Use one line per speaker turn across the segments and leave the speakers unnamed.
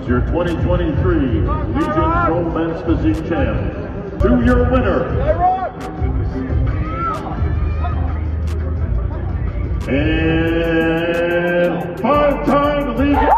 your 2023 Legion Pro Men's Physique Champ. To your winner, and five-time Legion.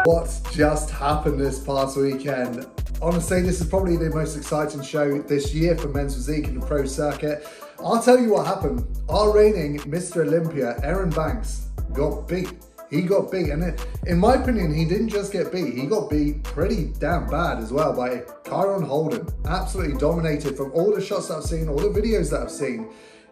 What's just happened this past weekend? Honestly, this is probably the most exciting show this year for men's physique in the pro circuit. I'll tell you what happened. Our reigning Mr. Olympia, Erin Banks, got beat. He got beat, and in my opinion, he didn't just get beat, he got beat pretty damn bad as well by Kyron Holden. Absolutely dominated from all the shots that I've seen, all the videos that I've seen.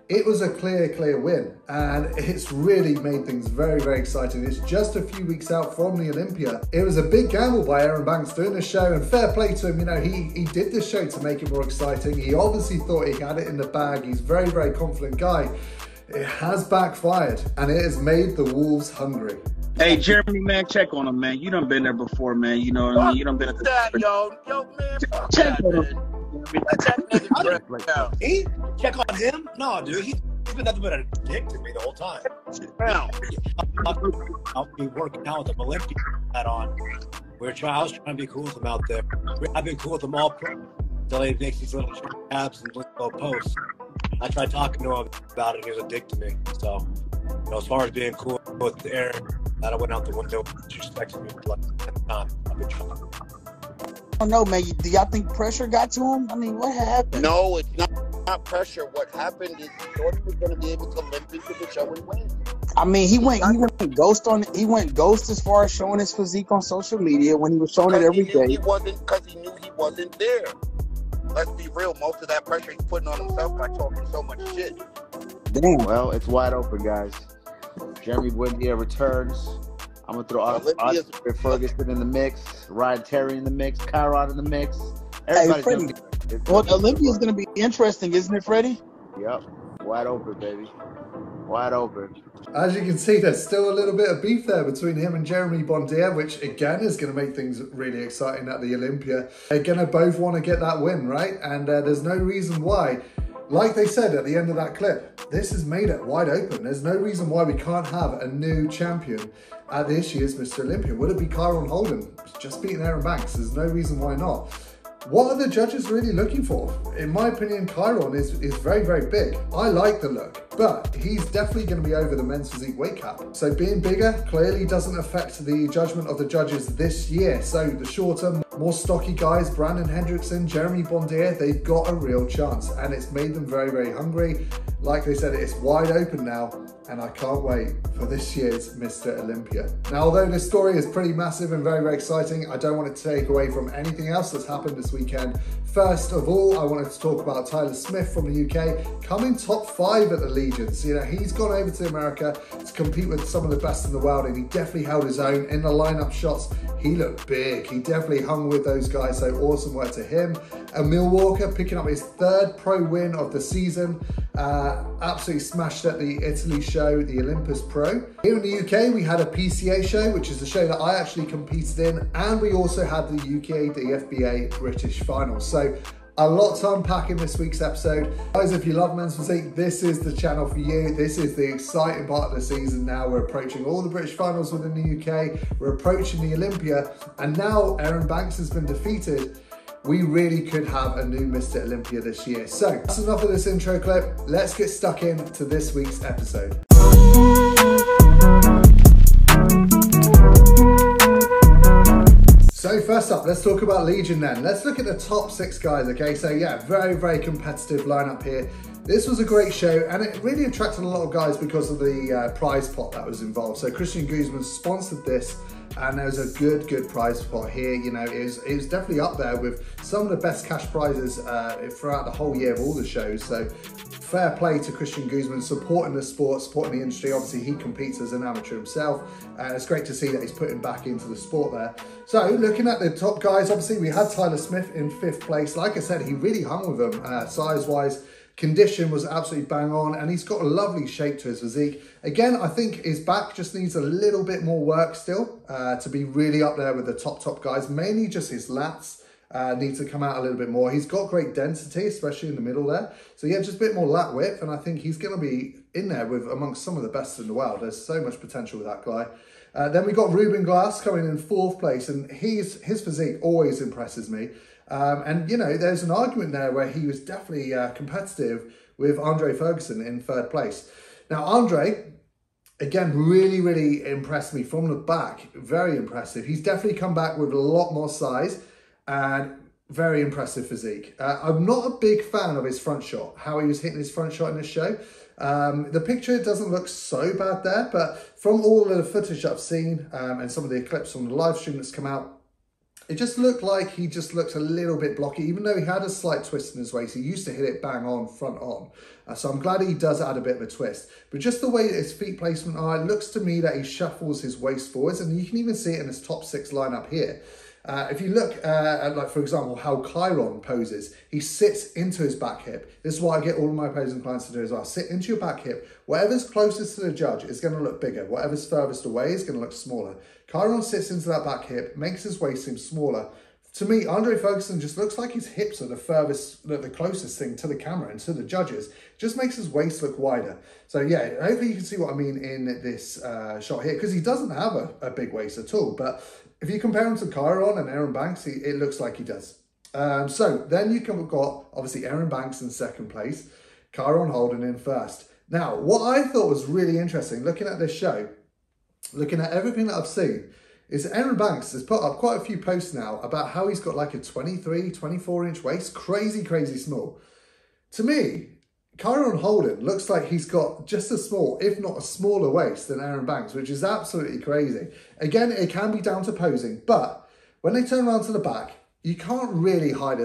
It was a clear win, and it's really made things very exciting. It's just a few weeks out from the Olympia. It was a big gamble by Erin Banks doing this show, and fair play to him. You know, he did this show to make it more exciting. He obviously thought he had it in the bag. He's a very confident guy. It has backfired, and it has made the Wolves hungry.
Hey, Jeremy, man, check on him, man. You done been there before, man. You know what I mean? You done been at the...
Yo, man.
Check on him.
Check on him? No, dude. He's been nothing but a dick to me the whole time. I'll be working out with him. Olympia hat on. I was trying to be cool with him out there. I've been cool with him all pro until he makes these little tabs and little posts. I tried talking to him about it. He was a dick to me. So, you know, as far as being cool with Erin, that I went out the window. She texted me for like 10 times. I've been trying.
I don't know, man. Do y'all think pressure got to him? I mean, what happened?
No, it's not pressure. What happened is he thought he was going to be able to limp into the show and win.
I mean, he went ghost as far as showing his physique on social media when he was showing it every day.
Because he knew he wasn't there. Let's be real. Most of that pressure he's putting on himself by talking so much shit.
Damn.
Well, it's wide open, guys. Jeremy Buendia returns. I'm going to throw Oscar Ferguson in the mix, Ryan Terry in the mix, Kyron in the mix.
Everybody's going to be... Well, Olympia's going to be interesting, isn't it, Freddie?
Yep. Wide open, baby. Wide open.
As you can see, there's still a little bit of beef there between him and Jeremy Buendia, which again is going to make things really exciting at the Olympia. They're going to both want to get that win, right? And there's no reason why. Like they said at the end of that clip, this has made it wide open. There's no reason why we can't have a new champion at this year's Mr. Olympia. Would it be Kyron Holden? Just beating Erin Banks. There's no reason why not. What are the judges really looking for? In my opinion, Kyron is very big. I like the look, but he's definitely going to be over the men's physique weight cap. So being bigger clearly doesn't affect the judgment of the judges this year. So the shorter, more stocky guys, Brandon Hendrickson, Jeremy Buendia, they've got a real chance, and it's made them very hungry. Like they said, it's wide open now, and I can't wait for this year's Mr. Olympia. Now, although this story is pretty massive and very exciting, I don't want it to take away from anything else that's happened this weekend. First of all, I wanted to talk about Tyler Smith from the UK coming top 5 at the Legions. You know, he's gone over to America to compete with some of the best in the world, and he definitely held his own in the lineup shots. He looked big. He definitely hung with those guys, so awesome work to him. Emil Walker picking up his 3rd pro win of the season. Absolutely smashed at the Italy show, the Olympus Pro. Here in the UK, we had a PCA show, which is the show that I actually competed in, and we also had the Ukdfba British Finals. So a lot to unpack in this week's episode. Guys, if you love men's physique, this is the channel for you. This is the exciting part of the season now. We're approaching all the British finals within the UK. We're approaching the Olympia, and now Erin Banks has been defeated. We really could have a new Mr. Olympia this year. So that's enough of this intro clip. Let's get stuck into this week's episode. So first up, let's talk about Legion then. Let's look at the top 6 guys, okay? So yeah, very competitive lineup here. This was a great show, and it really attracted a lot of guys because of the prize pot that was involved. So Christian Guzman sponsored this, and there was a good prize pot here. You know, it was definitely up there with some of the best cash prizes throughout the whole year of all the shows. So fair play to Christian Guzman supporting the sport, supporting the industry. Obviously, he competes as an amateur himself. It's great to see that he's putting back into the sport there. So looking at the top guys, obviously we had Tyler Smith in 5th place. Like I said, he really hung with them size-wise. Condition was absolutely bang on, and he's got a lovely shape to his physique. Again, I think his back just needs a little bit more work still to be really up there with the top guys, mainly just his lats. needs to come out a little bit more. He's got great density, especially in the middle there. So yeah, just a bit more lat width, and I think he's going to be in there with amongst some of the best in the world. There's so much potential with that guy. Then we got Ruben Glass coming in 4th place, and his physique always impresses me. And, you know, there's an argument there where he was definitely competitive with Andre Ferguson in 3rd place. Now, Andre, again, really, really impressed me from the back. Very impressive. He's definitely come back with a lot more size and very impressive physique. I'm not a big fan of his front shot, how he was hitting his front shot in this show. The picture doesn't look so bad there, but from all of the footage I've seen and some of the clips from the live stream that's come out, it just looked like he just looked a little bit blocky, even though he had a slight twist in his waist. He used to hit it bang on, front on. So I'm glad he does add a bit of a twist. But just the way that his feet placement are, it looks to me that he shuffles his waist forwards, and you can even see it in his top 6 lineup here. If you look at, like, for example, how Kyron poses, he sits into his back hip. This is what I get all of my opposing clients to do as well. Sit into your back hip. Whatever's closest to the judge is going to look bigger. Whatever's furthest away is going to look smaller. Kyron sits into that back hip, makes his waist seem smaller. To me, Andre Ferguson just looks like his hips are the furthest, the closest thing to the camera and to the judges. Just makes his waist look wider. So yeah, hopefully you can see what I mean in this shot here, because he doesn't have a big waist at all. But if you compare him to Kyron and Erin Banks, it looks like he does. So then you can got, obviously, Erin Banks in 2nd place, Kyron Holden in 1st. Now, what I thought was really interesting, looking at this show, looking at everything that I've seen, is Erin Banks has put up quite a few posts now about how he's got like a 23, 24-inch waist. Crazy, crazy small. To me, Kyron Holden looks like he's got just as small, if not a smaller waist than Erin Banks, which is absolutely crazy. Again, it can be down to posing, but when they turn around to the back, you can't really hide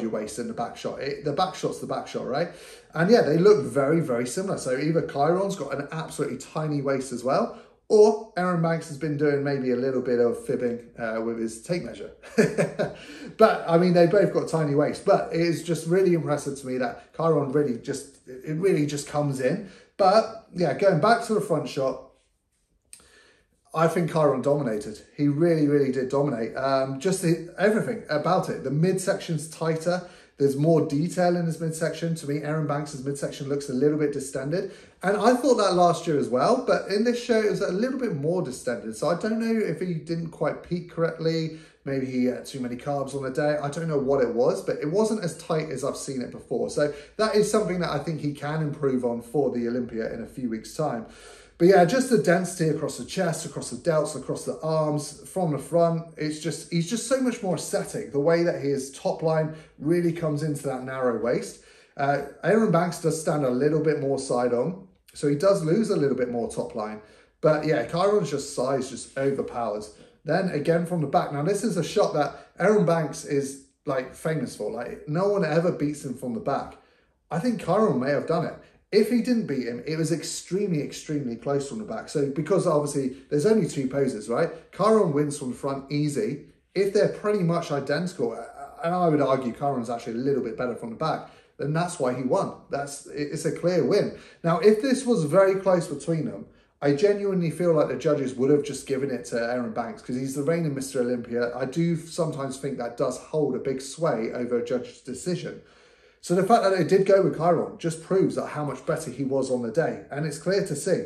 your waist in the back shot. The back shot's the back shot, right? And yeah, they look very, very similar. So either Kyron's got an absolutely tiny waist as well, or Erin Banks has been doing maybe a little bit of fibbing with his tape measure. But, I mean, they both got tiny waists. But it is just really impressive to me that Kyron really just comes in. But, yeah, going back to the front shot, I think Kyron dominated. He really, really did dominate. Everything about it. The midsection's tighter. There's more detail in his midsection. To me, Erin Banks' midsection looks a little bit distended. And I thought that last year as well, but in this show, it was a little bit more distended. So I don't know if he didn't quite peak correctly. Maybe he had too many carbs on the day. I don't know what it was, but it wasn't as tight as I've seen it before. So that is something that I think he can improve on for the Olympia in a few weeks' time. But yeah, just the density across the chest, across the delts, across the arms, from the front. He's just so much more aesthetic. The way that his top line really comes into that narrow waist. Erin Banks does stand a little bit more side on, so he does lose a little bit more top line. But yeah, Kyron's size just overpowers. Then again from the back. Now this is a shot that Erin Banks is like famous for. Like no one ever beats him from the back. I think Kyron may have done it. If he didn't beat him, it was extremely, extremely close from the back. So because obviously there's only 2 poses, right? Kyron wins from the front easy. If they're pretty much identical, and I would argue Kyron's actually a little bit better from the back, then that's why he won. It's a clear win. Now, if this was very close between them, I genuinely feel like the judges would have just given it to Erin Banks because he's the reigning Mr. Olympia. I do sometimes think that does hold a big sway over a judge's decision. So the fact that they did go with Kyron just proves that how much better he was on the day. And it's clear to see,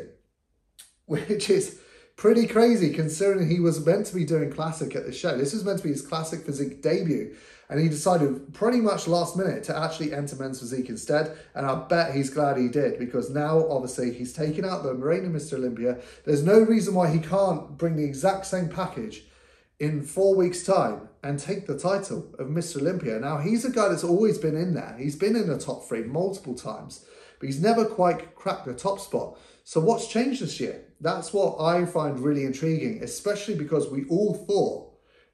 which is pretty crazy considering he was meant to be doing classic at the show. This was meant to be his classic physique debut. And he decided pretty much last minute to actually enter men's physique instead. And I bet he's glad he did because now, obviously, he's taken out the reigning Mr. Olympia. There's no reason why he can't bring the exact same package in 4 weeks' time and take the title of Mr. Olympia. Now, he's a guy that's always been in there. He's been in the top 3 multiple times, but he's never quite cracked the top spot. So what's changed this year? That's what I find really intriguing, especially because we all thought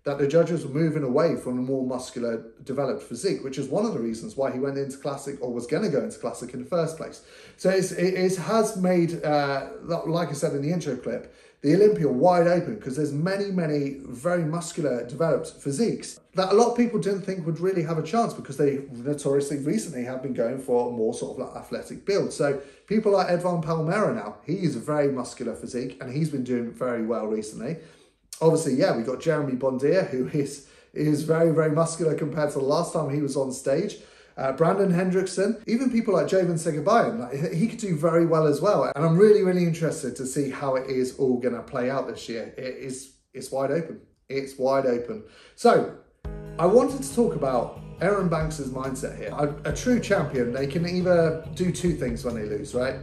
that the judges were moving away from a more muscular developed physique, which is one of the reasons why he went into classic or was going to go into classic in the first place. So it has made, like I said in the intro clip, the Olympia wide open because there's many, many very muscular developed physiques that a lot of people didn't think would really have a chance because they notoriously recently have been going for a more sort of like athletic build. So people like Edvan Palmera now, he's a very muscular physique and he's been doing very well recently. Obviously, yeah, we've got Jeremy Buendia, who is He is very, very muscular compared to the last time he was on stage. Brandon Hendrickson, even people like Javen Segabayan, like, he could do very well as well. And I'm really, really interested to see how it is all going to play out this year. It's wide open. It's wide open. So I wanted to talk about Erin Banks's mindset here. A true champion, they can either do two things when they lose, right?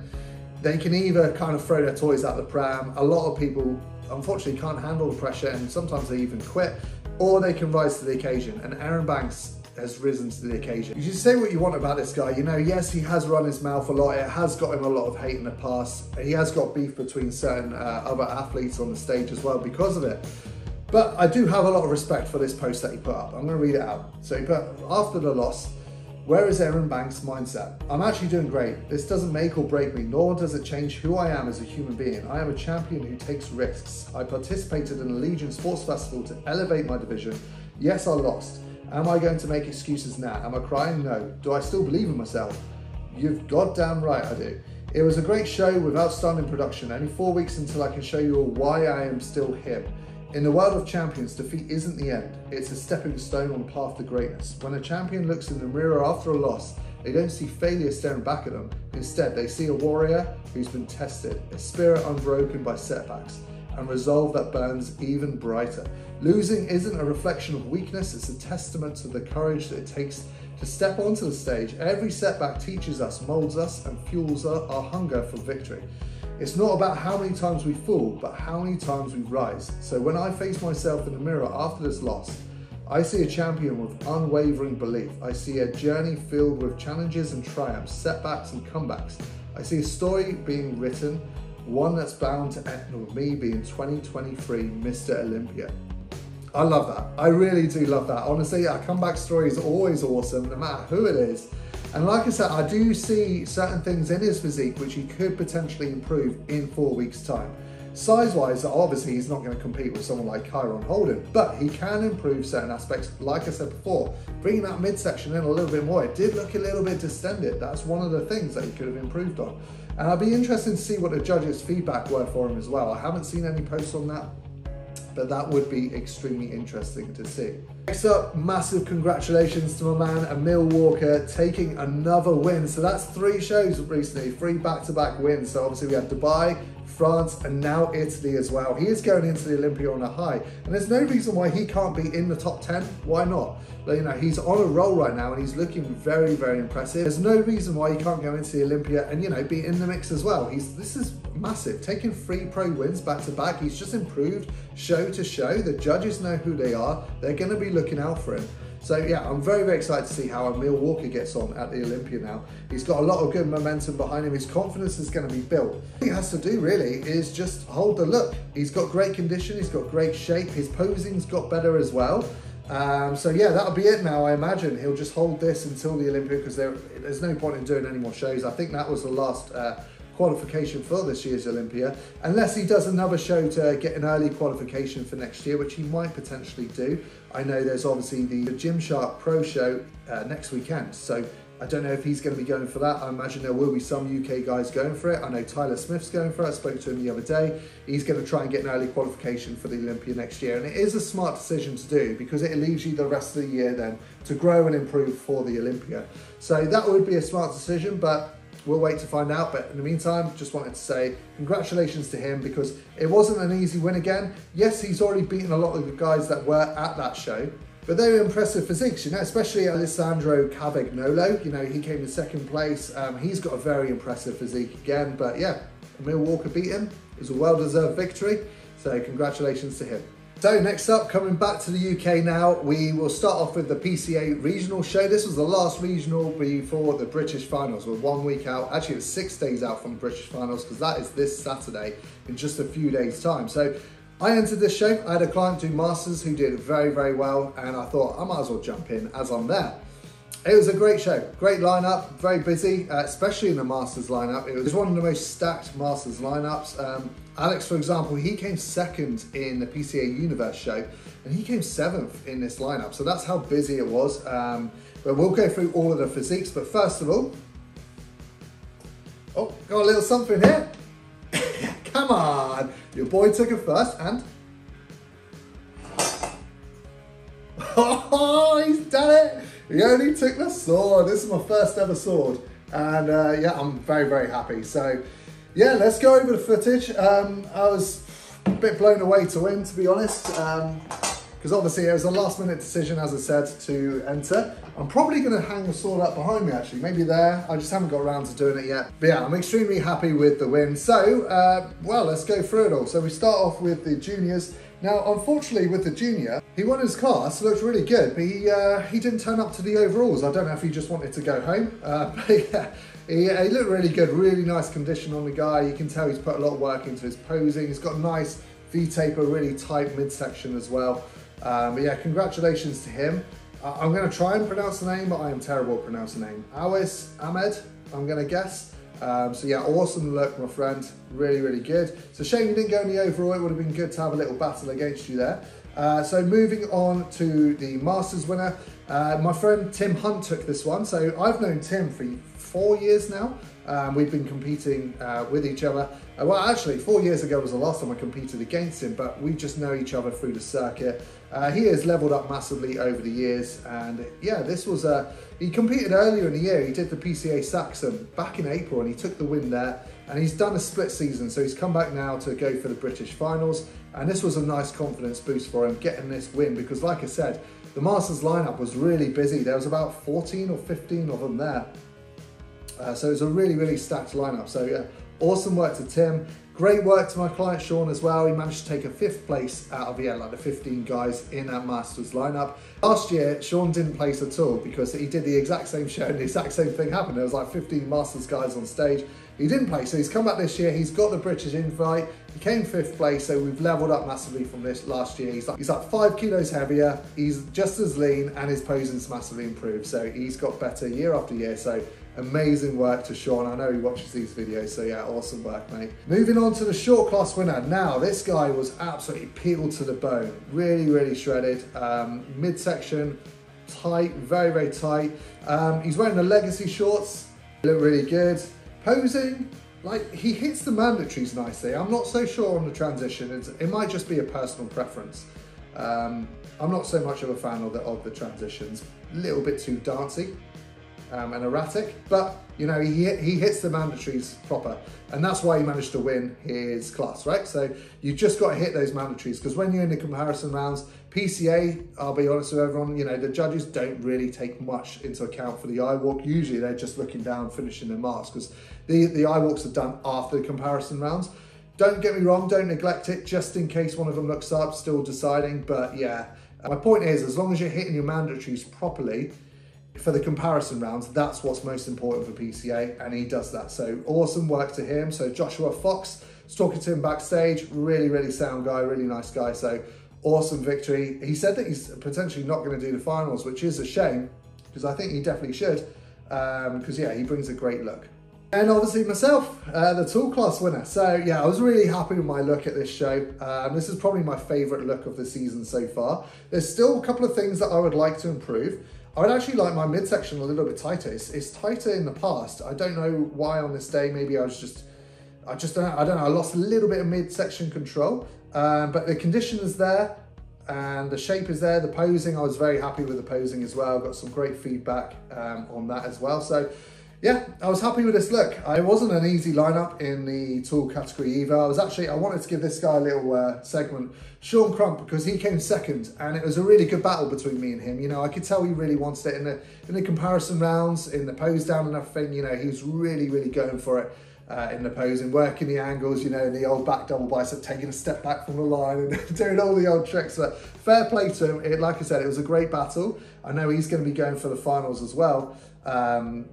They can either kind of throw their toys out the pram. A lot of people, unfortunately, can't handle the pressure and sometimes they even quit, or they can rise to the occasion. And Erin Banks has risen to the occasion. You should say what you want about this guy. You know, yes, he has run his mouth a lot. It has got him a lot of hate in the past. He has got beef between certain other athletes on the stage as well because of it. But I do have a lot of respect for this post that he put up. I'm going to read it out. So he put, after the loss, where is Erin Banks' mindset? I'm actually doing great. This doesn't make or break me, nor does it change who I am as a human being. I am a champion who takes risks. I participated in the Legion Sports Festival to elevate my division. Yes, I lost. Am I going to make excuses now? Am I crying? No. Do I still believe in myself? You've goddamn right I do. It was a great show with outstanding production. Only 4 weeks until I can show you all why I am still him. In the world of champions, defeat isn't the end. It's a stepping stone on the path to greatness. When a champion looks in the mirror after a loss, they don't see failure staring back at them. Instead, they see a warrior who's been tested, a spirit unbroken by setbacks, and resolve that burns even brighter. Losing isn't a reflection of weakness, it's a testament to the courage that it takes to step onto the stage. Every setback teaches us, molds us, and fuels our hunger for victory. It's not about how many times we fall, but how many times we rise. So when I face myself in the mirror after this loss, I see a champion with unwavering belief. I see a journey filled with challenges and triumphs, setbacks and comebacks. I see a story being written, one that's bound to end with me being 2023 Mr. Olympia. I love that. I really do love that. Honestly, a comeback story is always awesome, no matter who it is. And like I said, I do see certain things in his physique which he could potentially improve in 4 weeks' time. Size-wise, obviously he's not going to compete with someone like Kyron Holden, but he can improve certain aspects, like I said before. Bringing that midsection in a little bit more, it did look a little bit distended. That's one of the things that he could have improved on. And I'd be interested to see what the judges' feedback were for him as well. I haven't seen any posts on that, but that would be extremely interesting to see. Next up, massive congratulations to my man Emil Walker taking another win. So that's 3 shows recently, 3 back-to-back wins. So obviously we had Dubai, France, and now Italy as well. He is going into the Olympia on a high, and there's no reason why he can't be in the top 10. Why not? But, you know, he's on a roll right now and he's looking very, very impressive. There's no reason why he can't go into the Olympia and, you know, be in the mix as well. This is massive. Taking 3 pro wins back to back. He's just improved show to show. The judges know who they are. They're going to be looking out for him. So yeah, I'm very, very excited to see how Emil Walker gets on at the Olympia now. He's got a lot of good momentum behind him. His confidence is going to be built. What he has to do really is just hold the look. He's got great condition. He's got great shape. His posing's got better as well. So yeah, that'll be it now. I imagine he'll just hold this until the Olympia because there's no point in doing any more shows. I think that was the last qualification for this year's Olympia, unless he does another show to get an early qualification for next year, which he might potentially do. I know there's obviously the Gymshark Pro show next weekend, so I don't know if he's going to be going for that. I imagine there will be some UK guys going for it. I know Tyler Smith's going for it. I spoke to him the other day. He's going to try and get an early qualification for the Olympia next year, and it is a smart decision to do because it leaves you the rest of the year then to grow and improve for the Olympia. So that would be a smart decision, but we'll wait to find out. But in the meantime, just wanted to say congratulations to him because it wasn't an easy win again. Yes, he's already beaten a lot of the guys that were at that show, but they were impressive physiques, you know, especially Alessandro Cavagnolo. You know, he came in 2nd place. He's got a very impressive physique again. But yeah, Emil Walker beat him. It was a well-deserved victory. So congratulations to him. So next up, coming back to the UK now, we will start off with the PCA regional show. This was the last regional before the British finals. We're 1 week out. Actually, it's 6 days out from the British finals because that is this Saturday in just a few days' time. So I entered this show. I had a client do Masters who did very, very well. And I thought I might as well jump in as I'm there. It was a great show, great lineup, very busy, especially in the Masters lineup. It was one of the most stacked Masters lineups. Alex, for example, he came 2nd in the PCA Universe show, and he came 7th in this lineup. So that's how busy it was. But we'll go through all of the physiques. But first of all, oh, got a little something here. Come on, your boy took it first, and He only took the sword. This is my first ever sword. And yeah, I'm very, very happy. So yeah, let's go over the footage. I was a bit blown away to win, to be honest. Because obviously it was a last minute decision, as I said, to enter. I'm probably going to hang the sword up behind me, actually. Maybe there. I just haven't got around to doing it yet. But yeah, I'm extremely happy with the win. So, well, let's go through it all. So we start off with the juniors. Now, unfortunately, with the junior, he won his class, looked really good, but he didn't turn up to the overalls. I don't know if he just wanted to go home, but yeah, he looked really good, really nice condition on the guy. You can tell he's put a lot of work into his posing. He's got a nice V-taper, really tight midsection as well. But yeah, congratulations to him. I'm going to try and pronounce the name, but I am terrible at pronouncing the name. Awis Ahmed, I'm going to guess. So yeah, awesome look, my friend. Really, really good. It's a shame you didn't go in the overall. It would have been good to have a little battle against you there. So moving on to the Masters winner. My friend Tim Hunt took this one. So I've known Tim for 4 years now. We've been competing with each other. Well, actually, 4 years ago was the last time I competed against him, but we just know each other through the circuit. He has leveled up massively over the years, and yeah, this was he competed earlier in the year. He did the PCA Saxon back in April, and he took the win there. And he's done a split season, so he's come back now to go for the British finals. And this was a nice confidence boost for him, getting this win, because like I said, the Masters lineup was really busy. There was about 14 or 15 of them there. So it was a really, really stacked lineup. So yeah, awesome work to Tim. Great work to my client Sean as well. He managed to take a 5th place out of like the 15 guys in that Masters lineup. Last year, Sean didn't place at all because he did the exact same show and the exact same thing happened. There was like 15 Masters guys on stage. He didn't play, so he's come back this year. He's got the British invite. He came 5th place, so we've leveled up massively from this last year. He's like 5 kilos heavier. He's just as lean, and his posing's massively improved. So he's got better year after year. So amazing work to Sean. I know he watches these videos, so yeah, awesome work, mate. Moving on to the short class winner. Now, this guy was absolutely peeled to the bone. Really, really shredded. Midsection, tight, very, very tight. He's wearing the Legacy shorts. Look really good. Posing, like, he hits the mandatories nicely. I'm not so sure on the transition. It might just be a personal preference. I'm not so much of a fan of the transitions. A little bit too dancey and erratic, but you know, he hits the mandatories proper, and that's why he managed to win his class, right? So you just got to hit those mandatories, because when you're in the comparison rounds, PCA, I'll be honest with everyone, you know, the judges don't really take much into account for the eye walk. Usually they're just looking down, finishing their marks, because the eye walks are done after the comparison rounds. Don't get me wrong, don't neglect it, just in case one of them looks up, still deciding. But yeah, my point is, as long as you're hitting your mandatories properly for the comparison rounds, that's what's most important for PCA, and he does that. So awesome work to him. So Joshua Fox was talking to him backstage, really, really sound guy, really nice guy. So awesome victory. He said that he's potentially not going to do the finals, which is a shame, because I think he definitely should, because yeah, he brings a great look. And obviously myself, the tall class winner. So yeah, I was really happy with my look at this show. This is probably my favorite look of the season so far. There's still a couple of things that I would like to improve. I would actually like my midsection a little bit tighter. It's tighter in the past. I don't know why on this day. Maybe I don't know. I lost a little bit of midsection control, but the condition is there and the shape is there. The posing, I was very happy with the posing as well. Got some great feedback on that as well. So yeah, I was happy with this look. It wasn't an easy lineup in the tall category either. I wanted to give this guy a little segment, Sean Crump, because he came second, and it was a really good battle between me and him. You know, I could tell he really wanted it in the comparison rounds, in the pose down and everything. You know, he was really, really going for it in the pose and working the angles, you know, in the old back double bicep, taking a step back from the line and doing all the old tricks. But fair play to him. Like I said, it was a great battle. I know he's going to be going for the finals as well.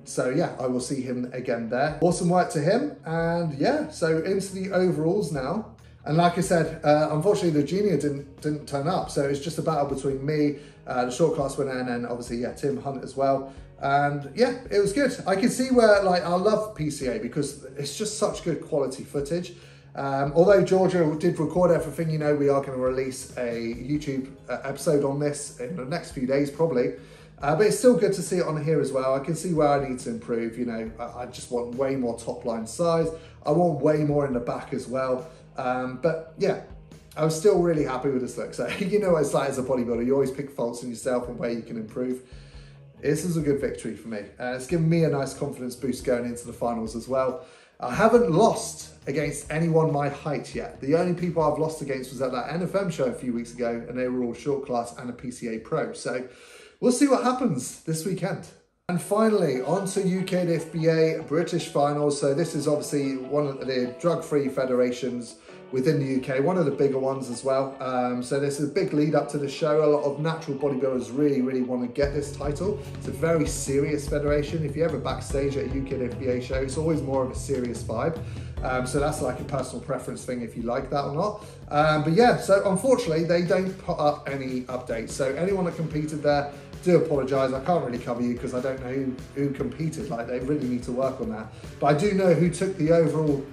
So yeah, I will see him again there. Awesome work to him. And yeah, so into the overalls now. And like I said, unfortunately the junior didn't turn up. So it's just a battle between me, the short class winner, and then obviously, yeah, Tim Hunt as well. And yeah, it was good. I can see where, like, I love PCA because it's just such good quality footage. Although Georgia did record everything, you know, we are going to release a YouTube episode on this in the next few days probably. But it's still good to see it on here as well. I can see where I need to improve. You know, I just want way more top line size. I want way more in the back as well. But yeah, I was still really happy with this look. So you know what it's like as a bodybuilder. You always pick faults in yourself and where you can improve. This is a good victory for me. It's given me a nice confidence boost going into the finals as well. I haven't lost against anyone my height yet. The only people I've lost against was at that NFM show a few weeks ago, and they were all short class and a PCA pro. So we'll see what happens this weekend. And finally, on to Ukdfba British finals. So this is obviously one of the drug-free federations within the UK, one of the bigger ones as well. So this is a big lead up to the show. A lot of natural bodybuilders really want to get this title. It's a very serious federation. If you're ever backstage at a Ukdfba show, it's always more of a serious vibe. So that's like a personal preference thing if you like that or not. But yeah, so unfortunately, they don't put up any updates. So anyone that competed there, do apologise. I can't really cover you because I don't know who competed. Like, they really need to work on that. But I do know who took the overall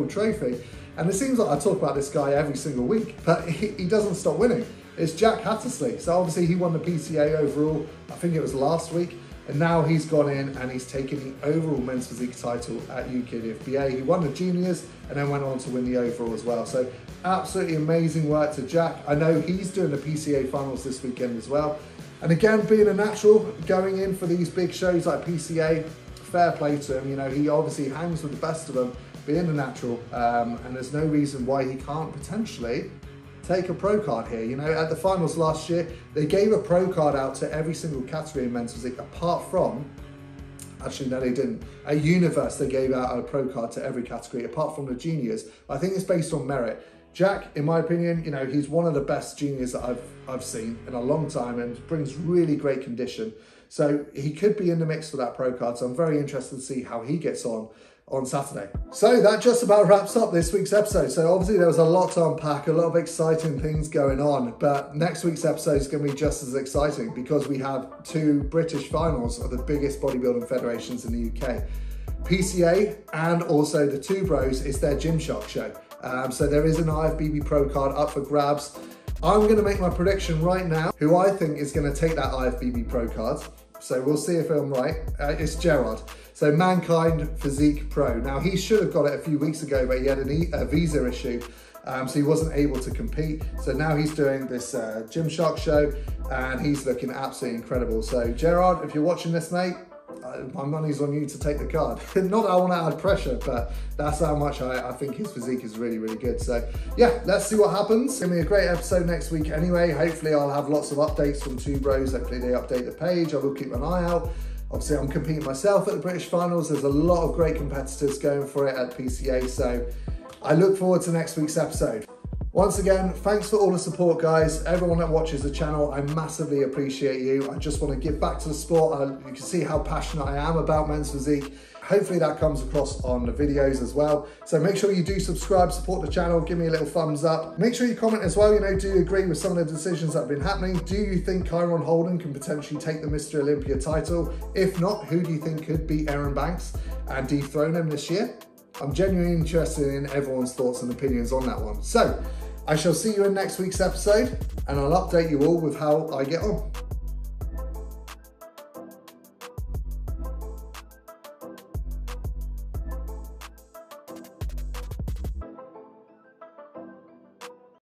trophy. And it seems like I talk about this guy every single week, but he doesn't stop winning. It's Jack Hattersley. So obviously he won the PCA overall, I think it was last week. And now he's gone in and he's taken the overall men's physique title at Ukdfba. He won the juniors and then went on to win the overall as well. So absolutely amazing work to Jack. I know he's doing the PCA finals this weekend as well. And again, being a natural, going in for these big shows like PCA, fair play to him. You know, he obviously hangs with the best of them, being a natural, and there's no reason why he can't potentially take a pro card here. You know, at the finals last year, they gave a pro card out to every single category in men's physique, apart from, actually no they didn't, at Universe they gave out a pro card to every category, apart from the juniors. I think it's based on merit. Jack, in my opinion, you know, he's one of the best juniors that I've seen in a long time and brings really great condition. So he could be in the mix for that pro card. So I'm very interested to see how he gets on Saturday. So that just about wraps up this week's episode. So obviously there was a lot to unpack, a lot of exciting things going on, but next week's episode is going to be just as exciting because we have 2 British finals of the biggest bodybuilding federations in the UK. PCA and also the 2 Bros is their Gymshark show. So there is an IFBB Pro card up for grabs. I'm going to make my prediction right now, who I think is going to take that IFBB Pro card. So we'll see if I'm right. It's Gerard. So Mankind Physique Pro. Now he should have got it a few weeks ago, but he had a visa issue. So he wasn't able to compete. So now he's doing this Gymshark show and he's looking absolutely incredible. So Gerard, if you're watching this, mate, my money's on you to take the card. Not that I want to add pressure, but that's how much I think his physique is really good. So yeah, let's see what happens. It's gonna be a great episode next week anyway. Hopefully I'll have lots of updates from 2 Bros. Hopefully they update the page. I will keep an eye out. Obviously I'm competing myself at the British finals. There's a lot of great competitors going for it at PCA. So I look forward to next week's episode. Once again, thanks for all the support, guys. Everyone that watches the channel, I massively appreciate you. I just want to give back to the sport. You can see how passionate I am about men's physique. Hopefully that comes across on the videos as well. So make sure you do subscribe, support the channel, give me a little thumbs up. Make sure you comment as well, you know, do you agree with some of the decisions that have been happening? Do you think Kyron Holden can potentially take the Mr. Olympia title? If not, who do you think could beat Erin and dethrone him this year? I'm genuinely interested in everyone's thoughts and opinions on that one. So I shall see you in next week's episode and I'll update you all with how I get on.